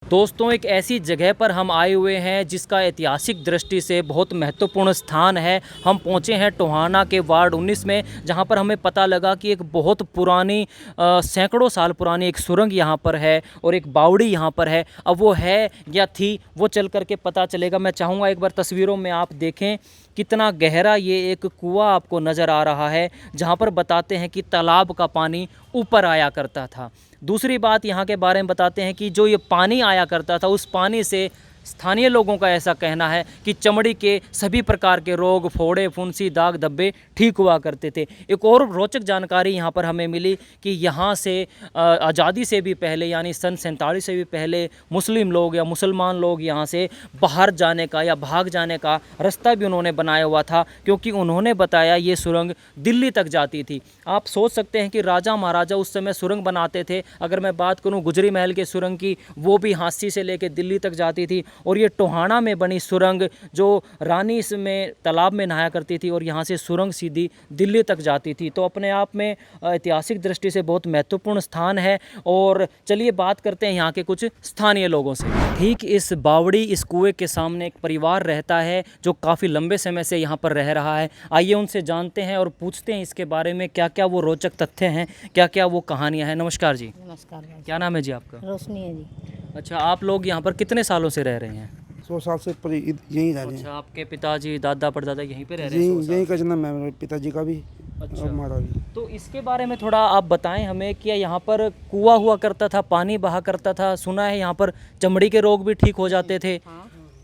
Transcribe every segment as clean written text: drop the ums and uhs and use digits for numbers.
दोस्तों, एक ऐसी जगह पर हम आए हुए हैं जिसका ऐतिहासिक दृष्टि से बहुत महत्वपूर्ण स्थान है। हम पहुंचे हैं टोहाना के वार्ड 19 में, जहां पर हमें पता लगा कि एक बहुत पुरानी सैकड़ों साल पुरानी एक सुरंग यहां पर है और एक बावड़ी यहां पर है। अब वो है या थी, वो चल करके पता चलेगा। मैं चाहूँगा एक बार तस्वीरों में आप देखें कितना गहरा ये एक कुआं आपको नज़र आ रहा है, जहाँ पर बताते हैं कि तालाब का पानी ऊपर आया करता था। दूसरी बात यहाँ के बारे में बताते हैं कि जो ये पानी आया करता था, उस पानी से स्थानीय लोगों का ऐसा कहना है कि चमड़ी के सभी प्रकार के रोग, फोड़े, फुंसी, दाग धब्बे ठीक हुआ करते थे। एक और रोचक जानकारी यहाँ पर हमें मिली कि यहाँ से आज़ादी से भी पहले, यानी सन 47 से भी पहले, मुस्लिम लोग या मुसलमान लोग यहाँ से बाहर जाने का या भाग जाने का रास्ता भी उन्होंने बनाया हुआ था, क्योंकि उन्होंने बताया ये सुरंग दिल्ली तक जाती थी। आप सोच सकते हैं कि राजा महाराजा उस समय सुरंग बनाते थे। अगर मैं बात करूँ गुजरी महल के सुरंग की, वो भी हांसी से लेकर दिल्ली तक जाती थी। और ये टोहाना में बनी सुरंग, जो रानी इसमें तालाब में नहाया करती थी और यहाँ से सुरंग सीधी दिल्ली तक जाती थी। तो अपने आप में ऐतिहासिक दृष्टि से बहुत महत्वपूर्ण स्थान है। और चलिए बात करते हैं यहाँ के कुछ स्थानीय लोगों से। ठीक इस बावड़ी, इस कुएं के सामने एक परिवार रहता है जो काफ़ी लंबे समय से यहाँ पर रह रहा है। आइए उनसे जानते हैं और पूछते हैं इसके बारे में क्या क्या वो रोचक तथ्य हैं, क्या क्या वो कहानियाँ हैं। नमस्कार जी। नमस्कार भाई। क्या नाम है जी आपका? रोशनी है जी। अच्छा, आप लोग यहाँ पर कितने सालों से रह रहे हैं? 100 साल से ऊपर यहीं रह रहे हैं। अच्छा, आपके पिताजी, दादा परदादा यहीं पे रह रहे हैं? यहीं का जन्म है मेरे पिताजी का भी अच्छा। और हमारा भी। तो इसके बारे में थोड़ा आप बताएं हमें कि यहाँ पर कुआं हुआ करता था, पानी बहा करता था। सुना है यहाँ पर चमड़ी के रोग भी ठीक हो जाते थे,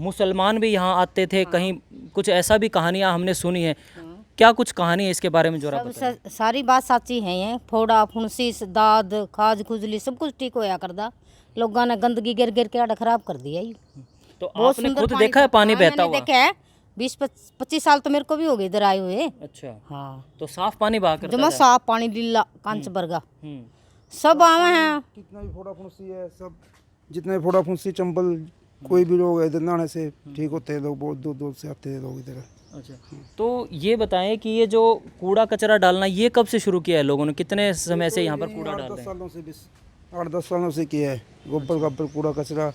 मुसलमान भी यहाँ आते थे कहीं, कुछ ऐसा भी कहानियाँ हमने सुनी है। क्या कुछ कहानी है इसके बारे में जरा बताएं? सारी बात साची है। ये फोड़ा फुंसी दाद खाज खुजली सब कुछ ठीक होया करदा। लोगों ने गंदगी गिर गिर के आड़ा खराब कर दिया। तो आपने खुद देखा है पानी बहता हुआ? देखा है, 20-25 साल तो मेरे को भी हो गए इधर आए हुए। अच्छा। हाँ, तो साफ पानी बहा करता जमा था? साफ पानी, लीला कांच बरगा सब आवे हैं। कितना भी फोड़ा फुंसी है, सब जितने फोड़ा फुंसी चंबल कोई भी लोग है इधर नहाने से ठीक होते हैं। लोग बहुत दूर दूर से आते हैं लोग इधर। अच्छा, तो ये बताएं कि ये जो कूड़ा कचरा डालना, ये कब से शुरू किया है लोगों ने? कितने समय से यहाँ पर कूड़ा डाल रहे हैं? 8-10 सालों से 8-10 सालों से किया है। गोबर गब्बर कूड़ा कचरा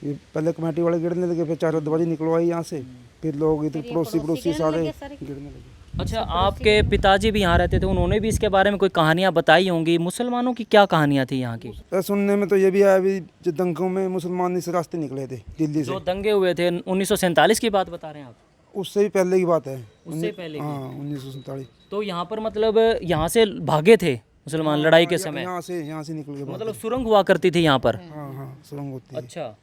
ये पहले कमेटी वाले गिरने लगे, फिर चारों दवाई निकलवाई यहाँ से, फिर लोग इधर पड़ोसी सारे गिरने लगे। अच्छा, आपके पिताजी भी यहाँ रहते थे, उन्होंने भी इसके बारे में कोई कहानियाँ बताई होंगी। मुसलमानों की क्या कहानियाँ थी यहाँ की? सुनने में तो ये भी आया भी, जो दंगों में मुसलमान इस रास्ते निकले थे दिल्ली से। जो दंगे हुए थे 1947 की बात बता रहे हैं आप? उससे भी पहले की बात है। उससे पहले की? हाँ, 1947। तो यहाँ पर मतलब यहाँ से भागे थे मुसलमान लड़ाई के समय? यहाँ से निकल के मतलब सुरंग हुआ करती थी यहाँ पर? हाँ हाँ, सुरंग होती है। अच्छा,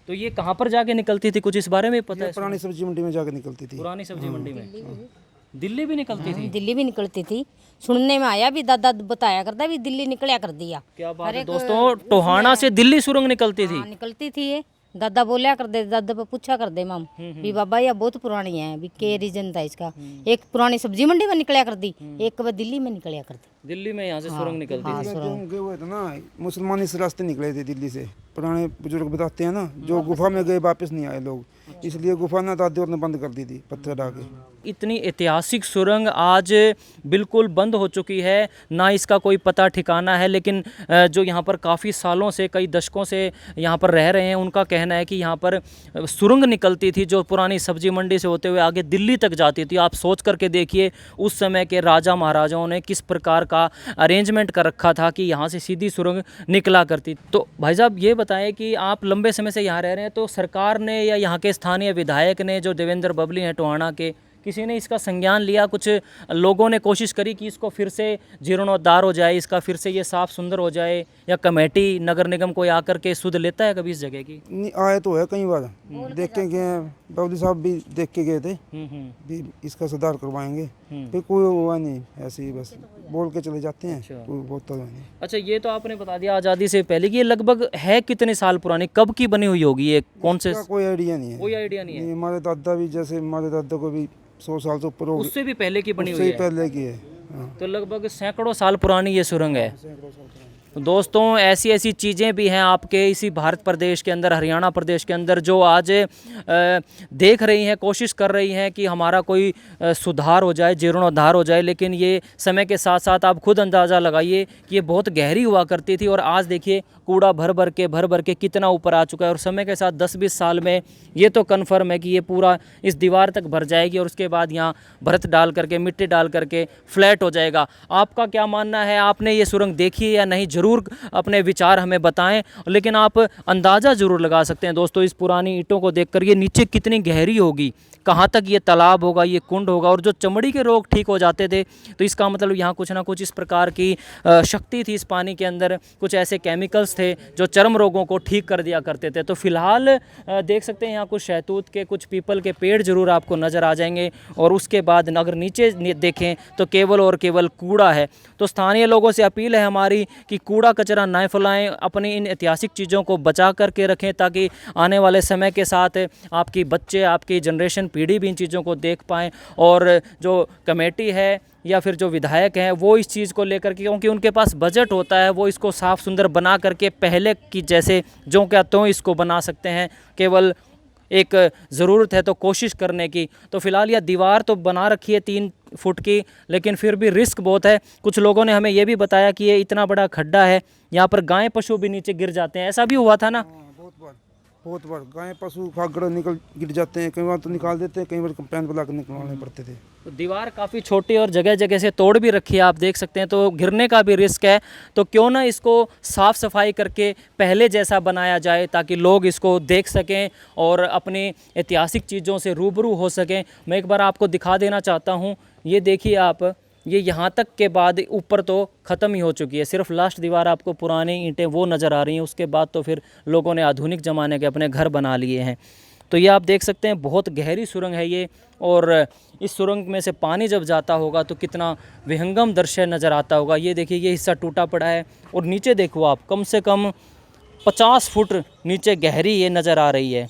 तो ये कहाँ पर जाके निकलती थी, कुछ इस बारे में पता है? पुरानी सब्जी मंडी में जाकर निकलती थी। पुरानी सब्जी मंडी में? दिल्ली भी निकलती थी? दिल्ली भी निकलती थी। सुनने में आया भी, दादा बताया करता भी दिल्ली निकलिया कर दिया। क्या बात है दोस्तों, टोहाना से दिल्ली सुरंग निकलती थी? निकलती थी ये। दादा बोलिया कर दे, दादा पे पूछा कर दे माम भी बाबा यह बहुत पुरानी है भी, के रीजन था इसका। एक पुरानी सब्जी मंडी में निकलिया कर दी, एक बार दिल्ली में निकलिया कर दी। दिल्ली में यहाँ से सुरंग निकलती थी? गए हुए थे ना मुसलमान, इस रास्ते निकले थे दिल्ली से। पुराने बुजुर्ग बताते हैं ना, जो गुफा में गए वापस नहीं आए लोग, इसलिए गुफा ना दादी और ने बंद कर दी थी पत्थर डाके। इतनी ऐतिहासिक सुरंग आज बिल्कुल बंद हो चुकी है, ना इसका कोई पता ठिकाना है। लेकिन जो यहाँ पर काफ़ी सालों से, कई दशकों से यहाँ पर रह रहे हैं, उनका कहना है कि यहाँ पर सुरंग निकलती थी जो पुरानी सब्जी मंडी से होते हुए आगे दिल्ली तक जाती थी। आप सोच करके देखिए उस समय के राजा महाराजाओं ने किस प्रकार का अरेंजमेंट कर रखा था कि यहाँ से सीधी सुरंग निकला करती। तो भाई साहब ये बताएं कि आप लंबे समय से यहाँ रह रहे हैं, तो सरकार ने या यहाँ के स्थानीय विधायक ने, जो देवेंद्र बबली हैं टोहाना के, किसी ने इसका संज्ञान लिया? कुछ लोगों ने कोशिश करी कि इसको फिर से जीर्णोद्धार हो जाए, इसका फिर से ये साफ सुंदर हो जाए, या कमेटी नगर निगम कोई आकर के सुध लेता है कभी इस जगह की? नहीं आए तो है, कई बार देख के गए, बाबूजी साहब भी देख के गए थे भी इसका सुधार करवाएंगे, फिर कोई हुआ नहीं, ऐसे ही बस बोल के चले जाते हैं। कोई बहुत नहीं। अच्छा, ये तो आपने बता दिया आज़ादी से पहले की। ये लगभग है कितने साल पुरानी, कब की बनी हुई होगी ये? कौन से? कोई आइडिया नहीं है। कोई आइडिया नहीं है? हमारे दादा भी, जैसे हमारे दादा को भी 100 साल से ऊपर हो, उससे भी पहले की बनी हुई उससे है? पहले की है। तो लगभग सैकड़ों साल पुरानी ये सुरंग है। दोस्तों ऐसी ऐसी चीज़ें भी हैं आपके इसी भारत प्रदेश के अंदर, हरियाणा प्रदेश के अंदर, जो आज देख रही हैं, कोशिश कर रही हैं कि हमारा कोई सुधार हो जाए, जीर्णोद्धार हो जाए। लेकिन ये समय के साथ साथ आप खुद अंदाज़ा लगाइए कि ये बहुत गहरी हुआ करती थी और आज देखिए कूड़ा भर भर के कितना ऊपर आ चुका है। और समय के साथ 10-20 साल में ये तो कन्फर्म है कि ये पूरा इस दीवार तक भर जाएगी और उसके बाद यहाँ भरत डाल करके, मिट्टी डाल करके फ्लैट हो जाएगा। आपका क्या मानना है? आपने ये सुरंग देखी है या नहीं? ज़रूर अपने विचार हमें बताएं। लेकिन आप अंदाज़ा ज़रूर लगा सकते हैं दोस्तों इस पुरानी ईंटों को देखकर, ये नीचे कितनी गहरी होगी, कहाँ तक ये तालाब होगा, ये कुंड होगा। और जो चमड़ी के रोग ठीक हो जाते थे तो इसका मतलब यहाँ कुछ ना कुछ इस प्रकार की शक्ति थी इस पानी के अंदर, कुछ ऐसे केमिकल्स थे जो चर्म रोगों को ठीक कर दिया करते थे। तो फिलहाल देख सकते हैं यहाँ कुछ शहतूत के, कुछ पीपल के पेड़ जरूर आपको नज़र आ जाएंगे। और उसके बाद अगर नीचे देखें तो केवल और केवल कूड़ा है। तो स्थानीय लोगों से अपील है हमारी कि कूड़ा कचरा ना फैलाएं, अपनी इन ऐतिहासिक चीज़ों को बचा करके रखें, ताकि आने वाले समय के साथ आपकी बच्चे, आपकी जनरेशन पीढ़ी भी इन चीज़ों को देख पाएँ। और जो कमेटी है या फिर जो विधायक हैं वो इस चीज़ को लेकर के, क्योंकि उनके पास बजट होता है, वो इसको साफ़ सुंदर बना करके पहले की जैसे जो क्या तो इसको बना सकते हैं। केवल एक ज़रूरत है तो कोशिश करने की। तो फिलहाल यह दीवार तो बना रखी है 3 फुट की, लेकिन फिर भी रिस्क बहुत है। कुछ लोगों ने हमें ये भी बताया कि ये इतना बड़ा खड्डा है, यहाँ पर गाय पशु भी नीचे गिर जाते हैं। ऐसा भी हुआ था ना? बहुत बार गाय पशु खागड़ निकल गिर जाते हैं, कई बार तो निकाल देते हैं, कई बार कंप्लेन बुला कर निकलवाने पड़ते थे। तो दीवार काफ़ी छोटी और जगह जगह से तोड़ भी रखी है, आप देख सकते हैं। तो गिरने का भी रिस्क है। तो क्यों ना इसको साफ़ सफाई करके पहले जैसा बनाया जाए, ताकि लोग इसको देख सकें और अपनी ऐतिहासिक चीज़ों से रूबरू हो सकें। मैं एक बार आपको दिखा देना चाहता हूँ, ये देखिए आप, ये यहाँ तक के बाद ऊपर तो ख़त्म ही हो चुकी है, सिर्फ लास्ट दीवार आपको पुरानी ईंटें वो नज़र आ रही हैं। उसके बाद तो फिर लोगों ने आधुनिक ज़माने के अपने घर बना लिए हैं। तो ये आप देख सकते हैं बहुत गहरी सुरंग है ये, और इस सुरंग में से पानी जब जाता होगा तो कितना विहंगम दृश्य नज़र आता होगा। ये देखिए ये हिस्सा टूटा पड़ा है और नीचे देखो आप, कम से कम 50 फुट नीचे गहरी ये नज़र आ रही है।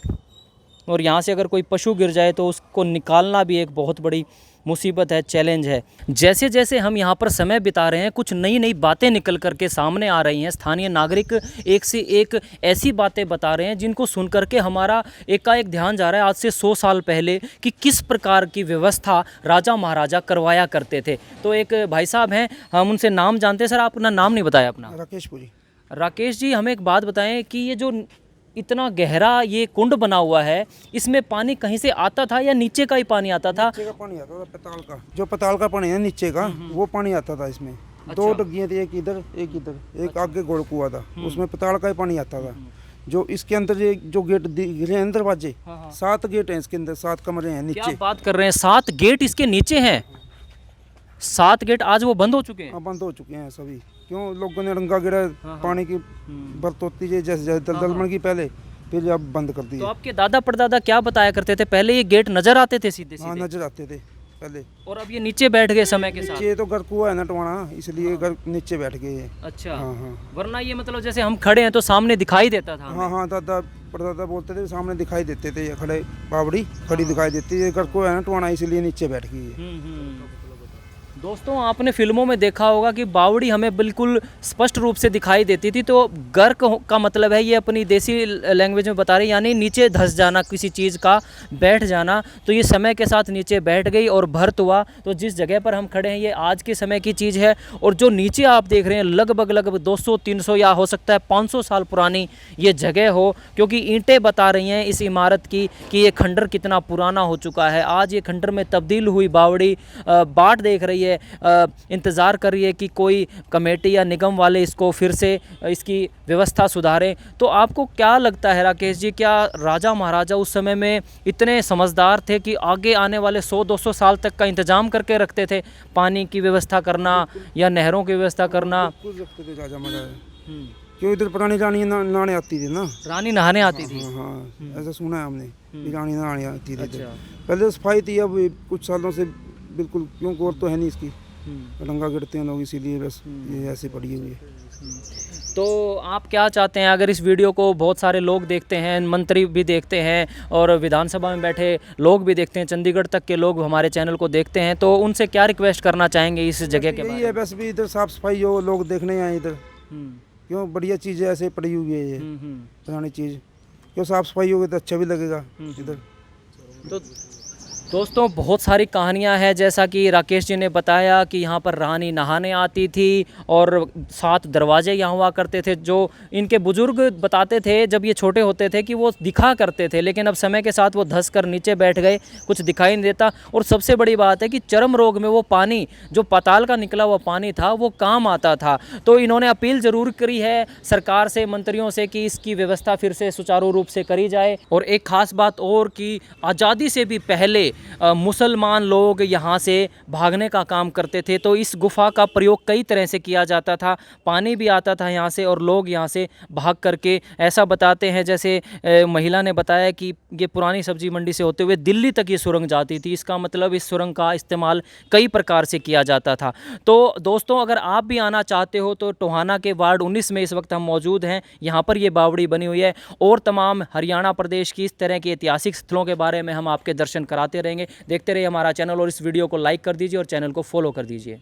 और यहाँ से अगर कोई पशु गिर जाए तो उसको निकालना भी एक बहुत बड़ी मुसीबत है, चैलेंज है। जैसे जैसे हम यहाँ पर समय बिता रहे हैं, कुछ नई नई बातें निकल कर के सामने आ रही हैं। स्थानीय नागरिक एक से एक ऐसी बातें बता रहे हैं जिनको सुन कर के हमारा एकाएक ध्यान जा रहा है आज से 100 साल पहले कि किस प्रकार की व्यवस्था राजा महाराजा करवाया करते थे। तो एक भाई साहब हैं, हम उनसे नाम जानते हैं। सर, आप अपना नाम नहीं बताया अपना? राकेशपुरी। राकेश जी, हमें एक बात बताएं कि ये जो इतना गहरा ये कुंड बना हुआ है, इसमें पानी कहीं से आता था या नीचे का ही पानी आता था? नीचे का पानी आता था, पताल का, जो पताल का पानी है नीचे का, वो पानी आता था इसमें। 2 डग्गियाँ थी, एक इधर एक इधर, एक आगे गोड़ कुआ था, उसमें पताल का ही पानी आता था। जो इसके अंदर ये जो गेट दिख रहे हैं दरवाजे, 7 गेट हैं इसके अंदर, 7 कमरे हैं नीचे। क्या बात कर रहे हैं, 7 गेट इसके नीचे हैं? 7 गेट आज वो बंद हो चुके हैं? हाँ, बंद हो चुके हैं सभी। क्यों, लोगों ने रंगा गिरा पानी की बरतोती जैसे दलदल की पहले, फिर अब बंद कर दिए। तो आपके दादा परदादा क्या बताया करते थे? पहले ये गेट नजर आते थे सीधे सीधे? हाँ, नजर आते थे पहले। और अब ये नीचे बैठ गए समय के साथ? नीचे तो घर कुआ है ना टवाना, इसलिए घर नीचे बैठ गए हैं। अच्छा। हाँ हाँ। वरना ये मतलब जैसे हम खड़े हैं तो सामने दिखाई देता था? हाँ हाँ, दादा परदादा बोलते थे सामने दिखाई देते थे, ये खड़े बावड़ी खड़ी दिखाई देती है। घर कुआ है ना टवाना, इसलिए नीचे बैठ गई है। दोस्तों, आपने फिल्मों में देखा होगा कि बावड़ी हमें बिल्कुल स्पष्ट रूप से दिखाई देती थी। तो गर्क का मतलब है, ये अपनी देसी लैंग्वेज में बता रही, यानी नीचे धंस जाना, किसी चीज़ का बैठ जाना। तो ये समय के साथ नीचे बैठ गई और भर्त हुआ। तो जिस जगह पर हम खड़े हैं ये आज के समय की चीज़ है। और जो नीचे आप देख रहे हैं लगभग 200-300 या हो सकता है 500 साल पुरानी ये जगह हो, क्योंकि ईंटें बता रही हैं इस इमारत की कि ये खंडर कितना पुराना हो चुका है। आज ये खंडर में तब्दील हुई बावड़ी बाट देख रही है, इंतज़ार कर रही है कि कोई कमेटी या निगम वाले इसको फिर से इसकी व्यवस्था सुधारें। तो आपको क्या लगता है राकेश जी, क्या राजा महाराजा उस समय में इतने समझदार थे कि आगे आने वाले 100-200 साल तक का इंतजाम करके रखते थे, पानी की व्यवस्था करना या नहरों की व्यवस्था करना? कुछ रखते थे राजा महाराजा। क्यों, इधर पुरानी रानी नहाने आती थी ना, रानी नहाने आती थी? हाँ, ऐसा सुना है हमने कि रानी नहाने आती थी। पहले तो सफाई थी, अब कुछ सालों से बिल्कुल, क्यों गौर तो है नहीं इसकी, रंगा गिरते हैं लोग, इसीलिए बस ये ऐसे पड़ी हुई है। तो आप क्या चाहते हैं, अगर इस वीडियो को बहुत सारे लोग देखते हैं, मंत्री भी देखते हैं और विधानसभा में बैठे लोग भी देखते हैं, चंडीगढ़ तक के लोग हमारे चैनल को देखते हैं, तो उनसे क्या रिक्वेस्ट करना चाहेंगे इस जगह के बारे में? यही है बस भी, इधर साफ सफाई हो, लोग देखने आए इधर, क्यों बढ़िया चीज़ें ऐसे पड़ी हुई है ये पुरानी चीज़, क्यों साफ़ सफाई होगी तो अच्छा भी लगेगा इधर। तो दोस्तों बहुत सारी कहानियां हैं, जैसा कि राकेश जी ने बताया कि यहाँ पर रानी नहाने आती थी और 7 दरवाजे यहाँ हुआ करते थे, जो इनके बुजुर्ग बताते थे जब ये छोटे होते थे कि वो दिखा करते थे, लेकिन अब समय के साथ वो धंस कर नीचे बैठ गए, कुछ दिखाई नहीं देता। और सबसे बड़ी बात है कि चर्म रोग में वो पानी जो पाताल का निकला हुआ पानी था वो काम आता था। तो इन्होंने अपील ज़रूर करी है सरकार से, मंत्रियों से, कि इसकी व्यवस्था फिर से सुचारू रूप से करी जाए। और एक ख़ास बात और कि आज़ादी से भी पहले मुसलमान लोग यहाँ से भागने का काम करते थे, तो इस गुफा का प्रयोग कई तरह से किया जाता था। पानी भी आता था यहाँ से और लोग यहाँ से भाग करके, ऐसा बताते हैं जैसे महिला ने बताया कि ये पुरानी सब्जी मंडी से होते हुए दिल्ली तक ये सुरंग जाती थी। इसका मतलब इस सुरंग का इस्तेमाल कई प्रकार से किया जाता था। तो दोस्तों अगर आप भी आना चाहते हो तो टोहाना के वार्ड 19 में इस वक्त हम मौजूद हैं। यहाँ पर ये बावड़ी बनी हुई है और तमाम हरियाणा प्रदेश की इस तरह के ऐतिहासिक स्थलों के बारे में हम आपके दर्शन कराते रहेंगे। देखते रहिए हमारा चैनल और इस वीडियो को लाइक कर दीजिए और चैनल को फॉलो कर दीजिए।